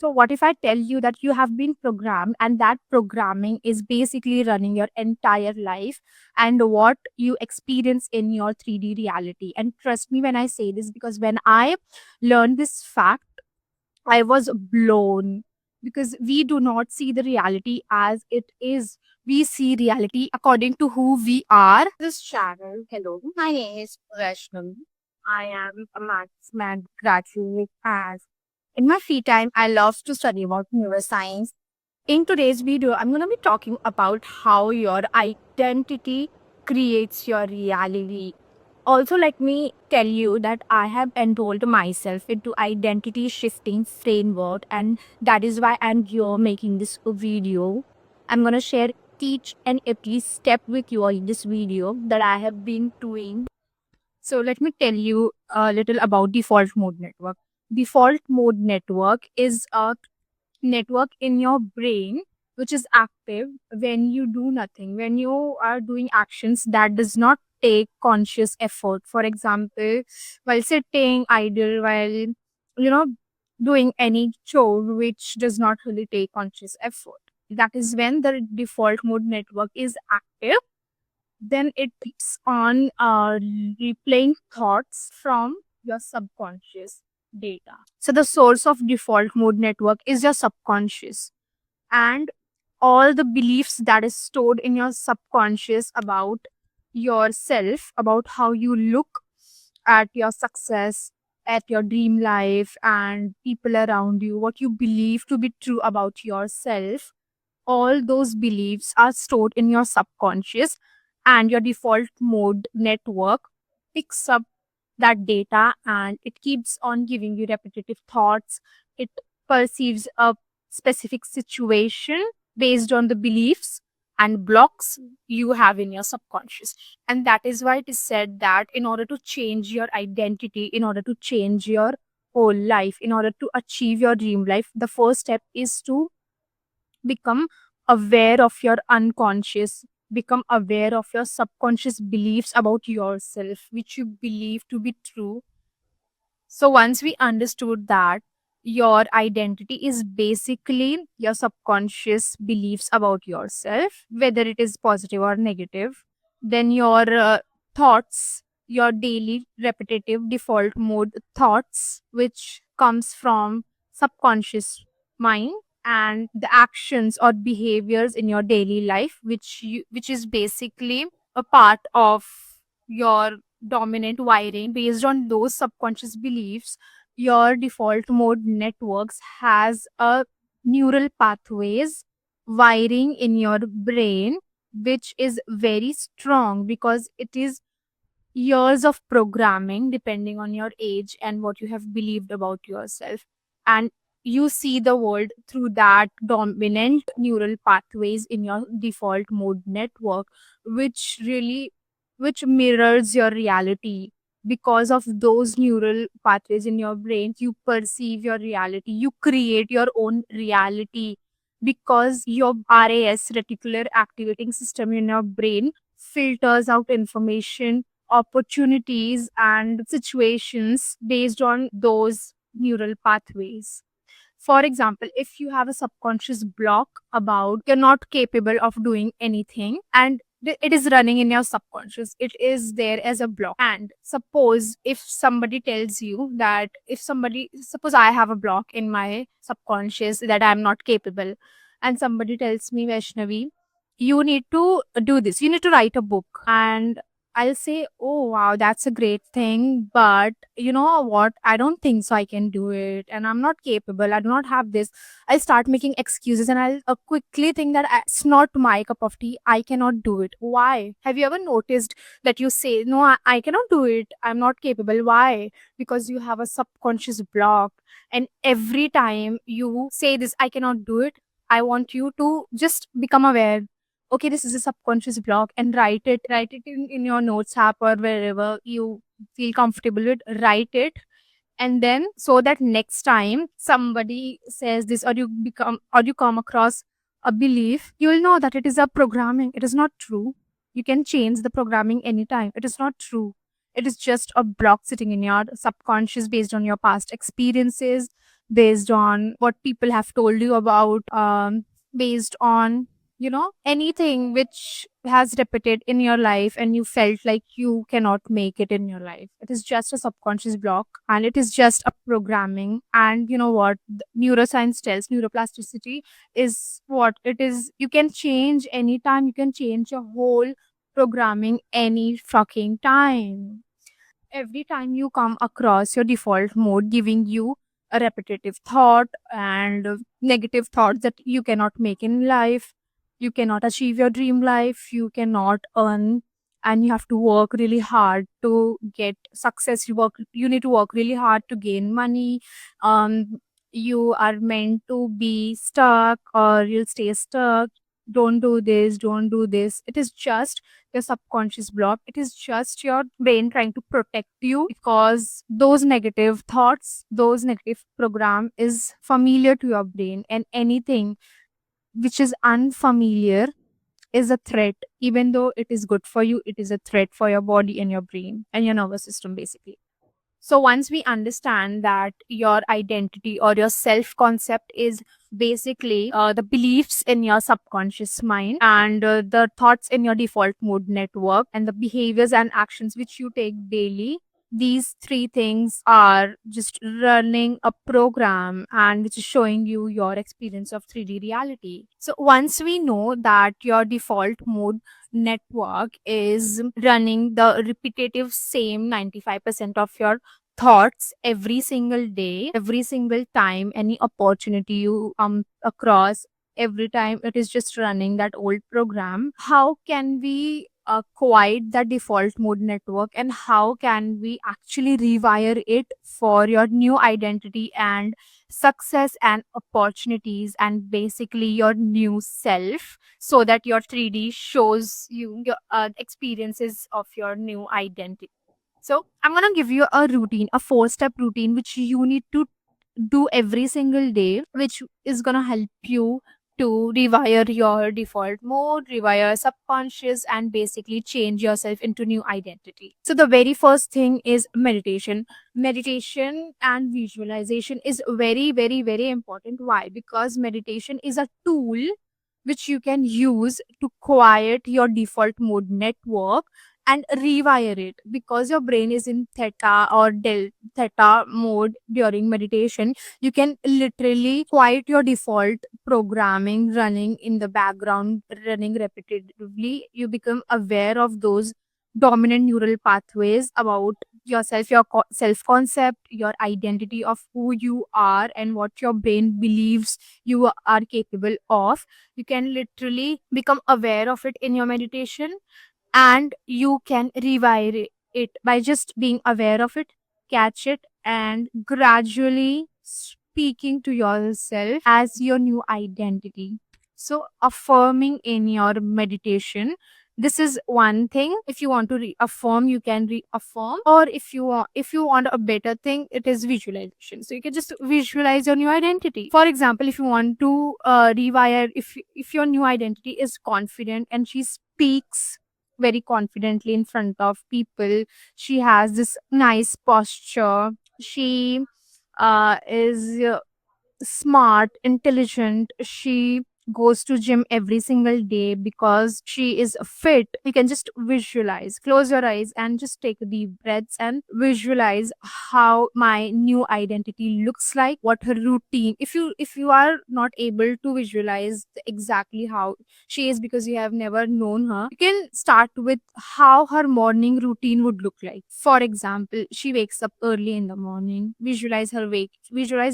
So, what if I tell you that you have been programmed and that programming is basically running your entire life and what you experience in your 3D reality? And trust me when I say this, because when I learned this fact, I was blown, because we do not see the reality as it is. We see reality according to who we are. This channel, hello, my name is Vaishnavi. I am a maths graduate, and in my free time, I love to study about neuroscience. In today's video, I'm going to be talking about how your identity creates your reality. Also, let me tell you that I have enrolled myself into identity shifting framework, and that is why I'm here making this video. I'm going to share each and every step with you in this video that I have been doing. So let me tell you a little about default mode network. Default mode network is a network in your brain which is active when you do nothing, when you are doing actions that does not take conscious effort. For example, while sitting idle, while doing any chore which does not really take conscious effort, that is when the default mode network is active. Then it keeps on replaying thoughts from your subconscious data. So the source of default mode network is your subconscious, and all the beliefs that is stored in your subconscious about yourself, about how you look at your success, at your dream life and people around you, what you believe to be true about yourself, all those beliefs are stored in your subconscious, and your default mode network picks up that data and it keeps on giving you repetitive thoughts. It perceives a specific situation based on the beliefs and blocks you have in your subconscious. And that is why it is said that in order to change your identity, in order to change your whole life, in order to achieve your dream life, the first step is to become aware of your unconscious, become aware of your subconscious beliefs about yourself which you believe to be true. So once we understood that your identity is basically your subconscious beliefs about yourself, whether it is positive or negative, then your thoughts, your daily repetitive default mode thoughts which comes from subconscious mind, and the actions or behaviors in your daily life which is basically a part of your dominant wiring. Based on those subconscious beliefs, your default mode networks has a neural pathways wiring in your brain which is very strong, because it is years of programming depending on your age and what you have believed about yourself, and you see the world through that dominant neural pathways in your default mode network, which mirrors your reality. Because of those neural pathways in your brain, you perceive your reality, you create your own reality, because your RAS, reticular activating system in your brain, filters out information, opportunities and situations based on those neural pathways. For example, if you have a subconscious block about you're not capable of doing anything, and it is running in your subconscious, it is there as a block. And suppose if somebody tells you that, suppose I have a block in my subconscious that I'm not capable, and somebody tells me, Vaishnavi, you need to do this, you need to write a book, and I'll say, oh wow, that's a great thing. But you know what? I don't think so. I can do it. And I'm not capable. I do not have this. I'll start making excuses, and I'll quickly think that it's not my cup of tea. I cannot do it. Why? Have you ever noticed that you say, no, I cannot do it. I'm not capable. Why? Because you have a subconscious block. And every time you say this, I cannot do it, I want you to just become aware, okay, this is a subconscious block, and write it in your notes app or wherever you feel comfortable with, write it. And then so that next time somebody says this, or you come across a belief, you will know that it is a programming, it is not true. You can change the programming anytime. It is not true. It is just a block sitting in your subconscious based on your past experiences, based on what people have told you about, based on, anything which has repeated in your life and you felt like you cannot make it in your life. It is just a subconscious block and it is just a programming. And you know what? Neuroscience tells neuroplasticity is what it is. You can change anytime, you can change your whole programming any fucking time. Every time you come across your default mode giving you a repetitive thought and negative thoughts that you cannot make in life, you cannot achieve your dream life, you cannot earn, and you have to work really hard to get success, you need to work really hard to gain money, um you are meant to be stuck or you'll stay stuck, don't do this, don't do this. It is just your subconscious block. It is just your brain trying to protect you because those negative thoughts, those negative program is familiar to your brain, and anything which is unfamiliar is a threat. Even though it is good for you, it is a threat for your body and your brain and your nervous system basically. So once we understand that your identity or your self concept is basically the beliefs in your subconscious mind and the thoughts in your default mode network and the behaviors and actions which you take daily, these three things are just running a program and which is showing you your experience of 3D reality. So once we know that your default mode network is running the repetitive same 95% of your thoughts every single day, every single time, any opportunity you come across, every time it is just running that old program. How can we quiet the default mode network and how can we actually rewire it for your new identity and success and opportunities and basically your new self, so that your 3D shows you your experiences of your new identity. So I'm gonna give you a routine, a 4-step routine, which you need to do every single day, which is gonna help you to rewire your default mode, rewire subconscious, and basically change yourself into new identity. So the very first thing is meditation. Meditation and visualization is very, very, very important. Why? Because meditation is a tool which you can use to quiet your default mode network and rewire it, because your brain is in theta or theta mode during meditation. You can literally quiet your default programming running in the background, running repetitively. You become aware of those dominant neural pathways about yourself, your self concept, your identity of who you are and what your brain believes you are capable of. You can literally become aware of it in your meditation, and you can rewire it by just being aware of it, catch it, and gradually speaking to yourself as your new identity. So affirming in your meditation, this is one thing. If you want to reaffirm, you can reaffirm, or if you want a better thing, it is visualization. So you can just visualize your new identity. For example, if you want to rewire, if your new identity is confident and she speaks very confidently in front of people, she has this nice posture, she is smart, intelligent. She goes to gym every single day because she is fit. You can just visualize. Close your eyes and just take deep breaths and visualize how my new identity looks like, what her routine. If you are not able to visualize exactly how she is because you have never known her, you can start with how her morning routine would look like. For example, she wakes up early in the morning. Visualize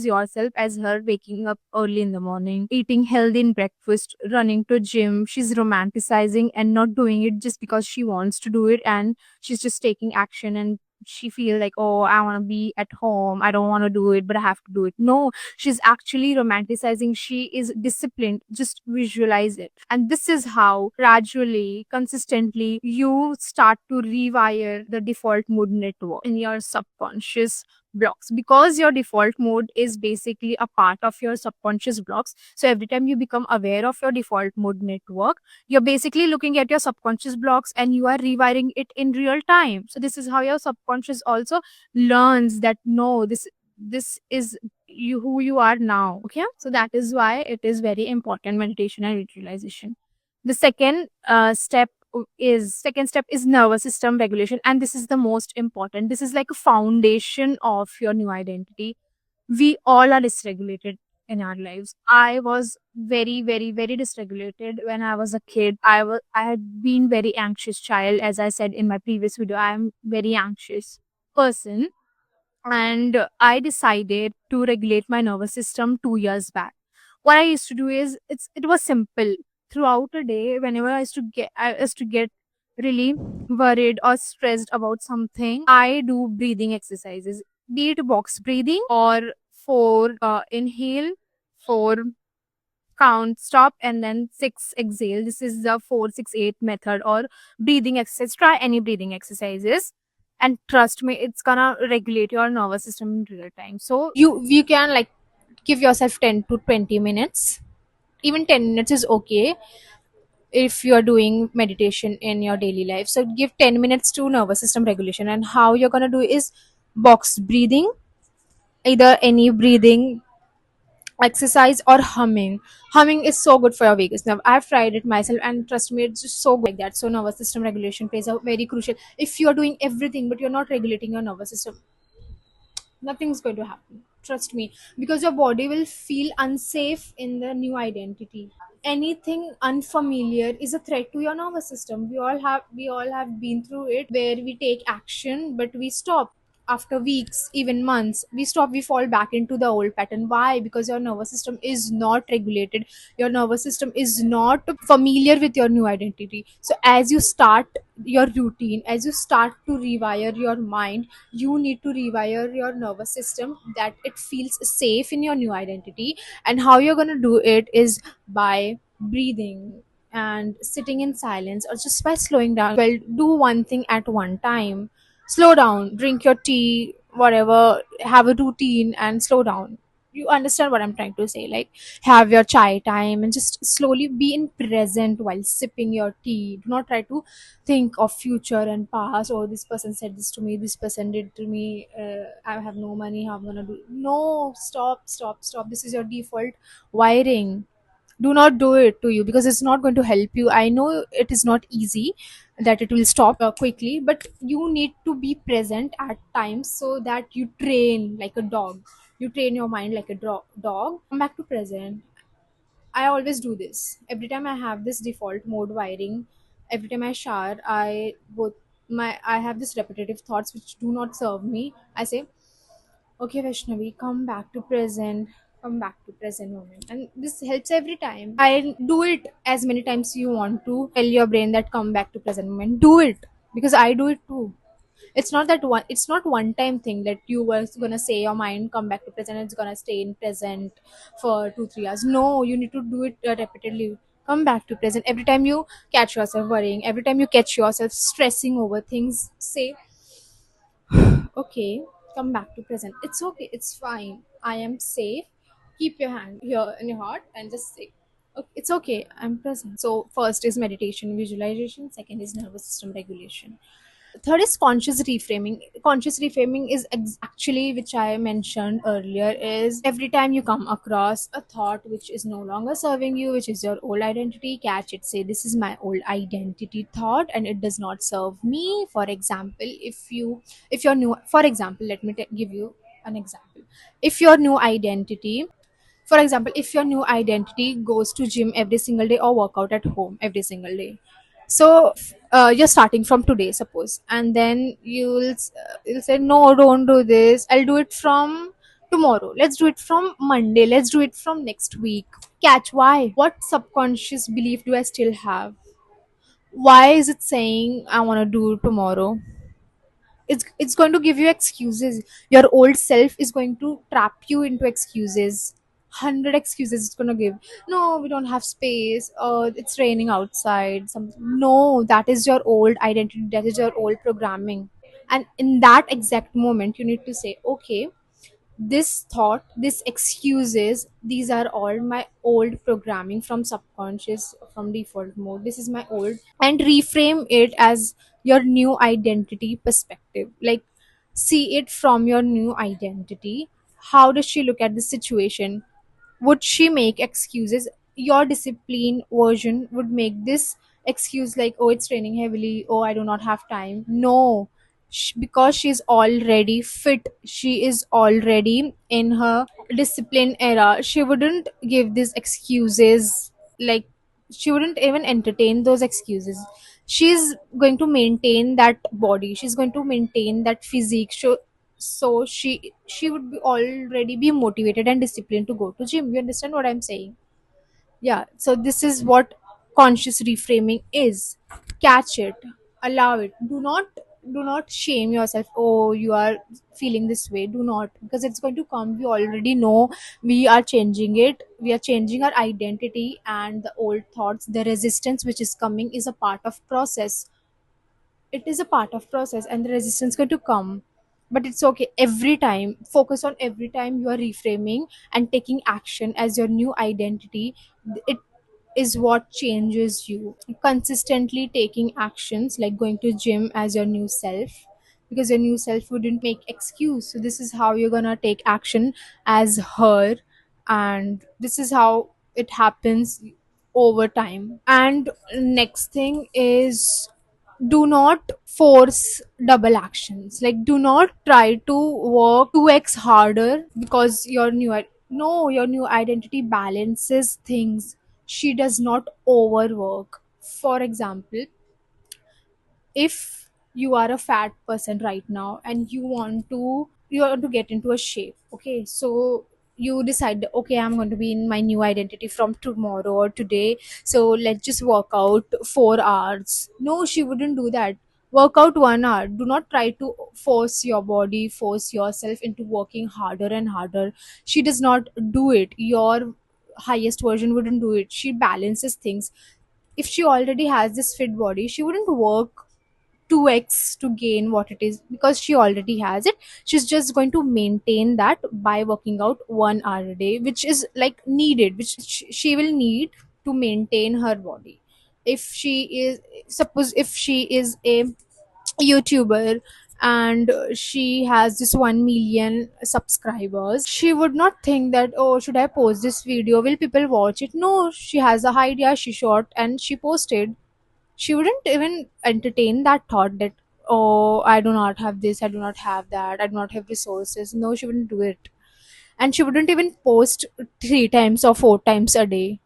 yourself as her waking up early in the morning, eating healthy breakfast, running to gym. She's romanticizing and not doing it just because she wants to do it, and she's just taking action, and she feel like, oh, I want to be at home, I don't want to do it but I have to do it. No, she's actually romanticizing, she is disciplined. Just visualize it, and this is how gradually, consistently, you start to rewire the default mood network in your subconscious blocks, because your default mode is basically a part of your subconscious blocks. So every time you become aware of your default mode network, you're basically looking at your subconscious blocks and you are rewiring it in real time. So this is how your subconscious also learns that no, this is who you are now. Okay, so that is why it is very important, meditation and visualization. The second step is nervous system regulation, and this is the most important. This is like a foundation of your new identity. We all are dysregulated in our lives. I was very, very, very dysregulated when I was a kid. I had been very anxious child. As I said in my previous video, I am very anxious person, and I decided to regulate my nervous system 2 years back. What I used to do is it was simple. Throughout a day, whenever I used to get really worried or stressed about something, I do breathing exercises, be it box breathing or four inhale, four count stop, and then six exhale. This is the 4-6-8 method or breathing exercise. Try any breathing exercises, and trust me, it's gonna regulate your nervous system in real time. So you can like give yourself 10 to 20 minutes. Even 10 minutes is okay if you're doing meditation in your daily life. So give 10 minutes to nervous system regulation, and how you're gonna do is box breathing, either any breathing exercise or humming. Humming is so good for your vagus nerve. I've tried it myself, and trust me, it's just so good like that. So nervous system regulation plays a very crucial. If you're doing everything but you're not regulating your nervous system, nothing's going to happen, trust me, because your body will feel unsafe in the new identity. Anything unfamiliar is a threat to your nervous system. We all have been through it, where we take action but we stop after weeks, even months. We stop, we fall back into the old pattern. Why? Because your nervous system is not regulated. Your nervous system is not familiar with your new identity. So as you start your routine, as you start to rewire your mind, you need to rewire your nervous system that it feels safe in your new identity. And how you're going to do it is by breathing and sitting in silence, or just by slowing down. Well, do one thing at one time. Slow down, drink your tea, whatever, have a routine and slow down. You understand what I'm trying to say? Like, have your chai time and just slowly be in present while sipping your tea. Do not try to think of future and past. Oh, this person said this to me, this person did to me, I have no money, how I'm gonna do. No, stop, stop, stop. This is your default wiring. Do not do it to you, because it's not going to help you. I know it is not easy that it will stop quickly, but you need to be present at times, so that you train like a dog. You train your mind like a dog. Come back to present. I always do this every time I have this default mode wiring. Every time I shower, I have this repetitive thoughts which do not serve me. I say, okay, Vaishnavi, come back to present. Come back to present moment. And this helps every time. I do it as many times you want to. Tell your brain that come back to present moment. Do it. Because I do it too. It's not one time thing that you were gonna say your mind come back to present, it's gonna stay in present for 2-3 hours. No, you need to do it repeatedly. Come back to present. Every time you catch yourself worrying, every time you catch yourself stressing over things, say, okay, come back to present. It's okay, it's fine, I am safe. Keep your hand here in your heart and just say, okay, it's okay, I'm present. So first is meditation visualization, second is nervous system regulation, third is conscious reframing. Conscious reframing is actually, which I mentioned earlier, is every time you come across a thought which is no longer serving you, which is your old identity, catch it, say, this is my old identity thought and it does not serve me. For example, if you're new, for example, let me give you an example. If your new identity, for example, if your new identity goes to gym every single day or work out at home every single day, so you're starting from today, suppose, and then you'll say, no, don't do this, I'll do it from tomorrow, let's do it from Monday, let's do it from next week. Catch, why? What subconscious belief do I still have? Why is it saying I want to do tomorrow? It's going to give you excuses. Your old self is going to trap you into excuses. 100 excuses it's going to give. No, we don't have space, it's raining outside, something. No, that is your old identity, that is your old programming. And in that exact moment you need to say, okay, this thought, this excuses, these are all my old programming from subconscious, from default mode. This is my old, and reframe it as your new identity perspective. Like, see it from your new identity. How does she look at the situation? Would she make excuses? Your discipline version would make this excuse like, oh, it's raining heavily, oh, I do not have time. No, because she's already fit, she is already in her discipline era, she wouldn't give these excuses. Like, she wouldn't even entertain those excuses. She's going to maintain that body, she's going to maintain that physique. So she would be already be motivated and disciplined to go to gym. You understand what I'm saying? Yeah, so this is what conscious reframing is. Catch it, allow it. Do not shame yourself. Oh, you are feeling this way. Do not, because it's going to come. We already know we are changing it. We are changing our identity, and the old thoughts, the resistance which is coming is a part of process. It is a part of process, and the resistance going to come. But it's okay. Every time, focus on every time you are reframing and taking action as your new identity. It is what changes you. Consistently taking actions like going to gym as your new self, because your new self wouldn't make excuse. So this is how you're gonna take action as her, and this is how it happens over time. And next thing is, do not force double actions. Like, do not try to work 2x harder because your new identity balances things. She does not overwork. For example, if you are a fat person right now and you want to get into a shape, okay, so you decide, okay, I'm going to be in my new identity from tomorrow or today, so let's just work out 4 hours. No, she wouldn't do that. Work out 1 hour. Do not try to force your body, force yourself into working harder and harder. She does not do it. Your highest version wouldn't do it. She balances things. If she already has this fit body, she wouldn't work 2x to gain what it is, because she already has it. She's just going to maintain that by working out 1 hour a day, which is like needed, which she will need to maintain her body. If she is, suppose if she is a YouTuber and she has this 1 million subscribers, she would not think that, oh, should I post this video, will people watch it? No, she has a idea, she shot and she posted. She wouldn't even entertain that thought that, oh, I do not have this, I do not have that, I do not have resources. No, she wouldn't do it. And she wouldn't even post 3 times or 4 times a day,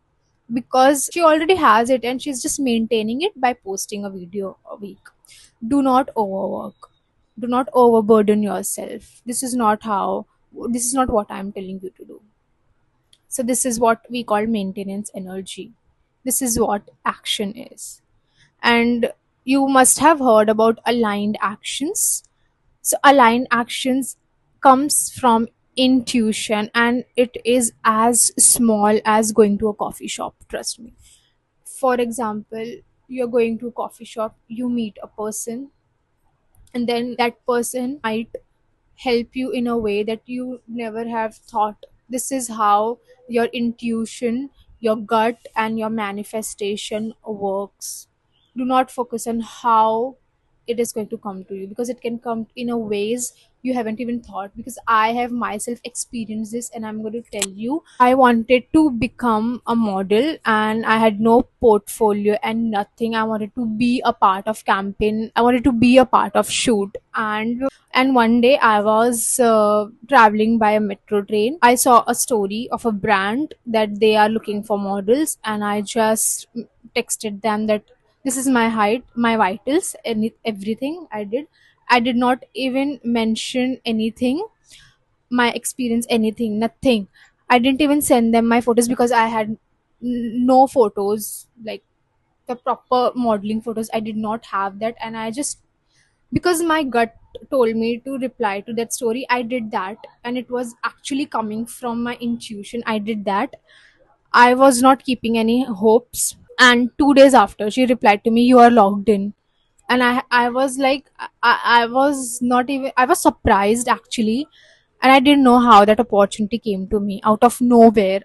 because she already has it and she's just maintaining it by posting a video a week. Do not overwork. Do not overburden yourself. This is not what I'm telling you to do. So this is what we call maintenance energy. This is what action is. And you must have heard about aligned actions. So aligned actions comes from intuition, and it is as small as going to a coffee shop, trust me. For example, you're going to a coffee shop, you meet a person, and then that person might help you in a way that you never have thought. This is how your intuition, your gut, and your manifestation works. Do not focus on how it is going to come to you, because it can come in a ways you haven't even thought. Because I have myself experienced this, and I'm going to tell you. I wanted to become a model and I had no portfolio and nothing. I wanted to be a part of campaign, I wanted to be a part of shoot. And one day I was traveling by a metro train. I saw a story of a brand that they are looking for models, and I just texted them that this is my height, my vitals, and everything I did. I did not even mention anything, my experience, anything, nothing. I didn't even send them my photos because I had no photos, like the proper modeling photos. I did not have that, and I just, because my gut told me to reply to that story, I did that, and it was actually coming from my intuition. I did that. I was not keeping any hopes. And 2 days after, she replied to me, "You are logged in." And I was like, I was not even, I was surprised actually. And I didn't know how that opportunity came to me out of nowhere,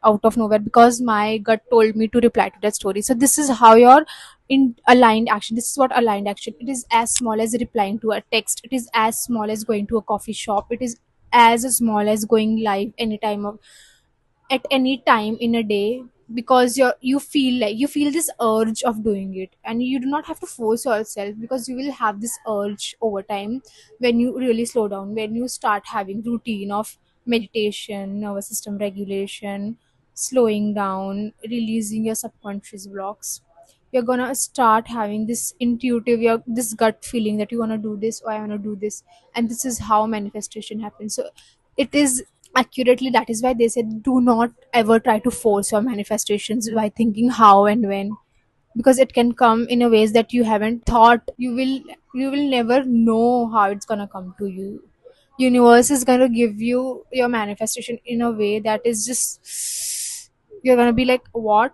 because my gut told me to reply to that story. So this is how your in aligned action, this is what aligned action, it is as small as replying to a text, it is as small as going to a coffee shop, it is as small as going live anytime of at any time in a day, because you feel this urge of doing it, and you do not have to force yourself, because you will have this urge over time when you really slow down, when you start having routine of meditation, nervous system regulation, slowing down, releasing your subconscious blocks. You're gonna start having this intuitive, this gut feeling that you want to do this, or I want to do this. And this is how manifestation happens. So it is accurately, that is why they said, do not ever try to force your manifestations by thinking how and when, because it can come in a ways that you haven't thought. You will never know how it's gonna come to you. Universe is gonna give you your manifestation in a way that is just, you're gonna be like, what?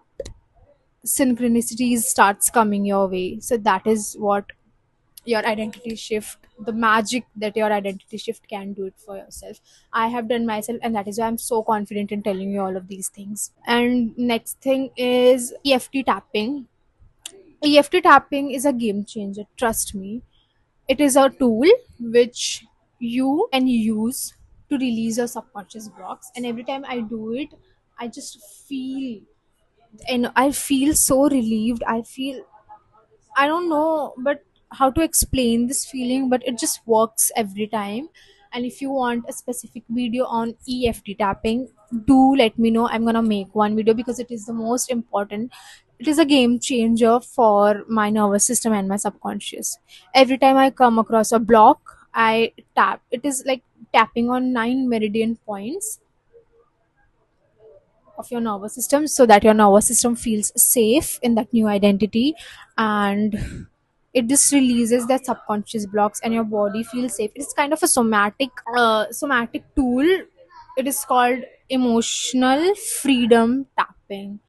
Synchronicities starts coming your way. So that is what your identity shift, the magic that your identity shift can do it for yourself. I have done myself, and that is why I'm so confident in telling you all of these things. And next thing is EFT tapping. EFT tapping is a game changer, trust me. It is a tool which you can use to release your subconscious blocks, and every time I do it, I just feel, and I feel so relieved. I don't know, but how to explain this feeling, but it just works every time. And if you want a specific video on EFT tapping, do let me know. I'm gonna make one video because it is the most important. It is a game changer for my nervous system and my subconscious. Every time I come across a block, I tap. It is like tapping on 9 meridian points of your nervous system, so that your nervous system feels safe in that new identity, and it just releases that subconscious blocks and your body feels safe. It's kind of a somatic tool. It is called emotional freedom tapping.